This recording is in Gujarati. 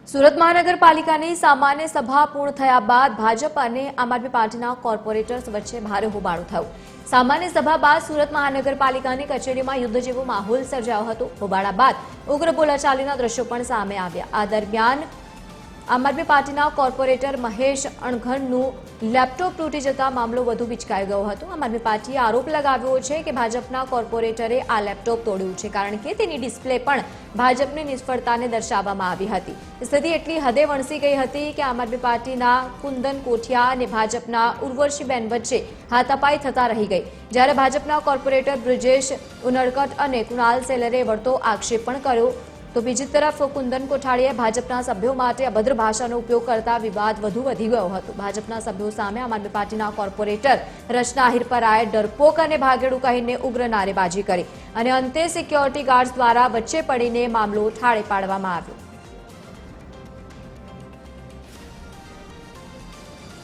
સુરત મહાનગરપાલિકાની સામાન્ય સભા પૂર્ણ થયા બાદ ભાજપ અને આમ આદમી પાર્ટીના કોર્પોરેટર્સ વચ્ચે ભારે હોબાળો થયો। સામાન્ય સભા બાદ સુરત મહાનગરપાલિકાની કચેરીમાં યુદ્ધ જેવો માહોલ સર્જાયો હતો। હોબાળા બાદ ઉગ્ર બોલાચાલીના દ્રશ્યો પણ સામે આવ્યા। આ દરમિયાન આમ આદમી પાર્ટીના કોર્પોરેટર મહેશ અણઘરનું લેપટોપ તૂટી જતા મામલો વધુ વિચકાઈ ગયો હતો। આમ આદમી પાર્ટીએ આરોપ લગાવ્યો છે કે ભાજપના કોર્પોરેટરે આ લેપટોપ તોડ્યું છે, કારણ કે તેની ડિસ્પ્લે પણ ભાજપની નિષ્ફળતાને દર્શાવવામાં આવી હતી। સ્થિતિ એટલી હદે વણસી ગઈ હતી કે આમ આદમી પાર્ટીના કુંદન કોઠિયા અને ભાજપના ઉર્વશીબેન વચ્ચે હાથાપાઈ થતા રહી ગઈ, જ્યારે ભાજપના કોર્પોરેટર બ્રિજેશ ઉનડકટ અને કુણાલ સેલરે વળતો આક્ષેપ પણ કર્યો। તો બીજી તરફ કુંદન કોઠારીએ ભાજપના સભ્યો માટે અભદ્ર ભાષાનો ઉપયોગ કરતા વિવાદ વધુ વધી ગયો હતો। ભાજપના સભ્યો સામે આમ આદમી પાર્ટીના કોર્પોરેટર રચના હિરપરાએ ડરપોક અને ભાગેડુ કહીને ઉગ્ર નારેબાજી કરી અને અંતે સિક્યોરિટી ગાર્ડ્સ દ્વારા વચ્ચે પડીને મામલો ઠાળે પાડવામાં આવ્યો।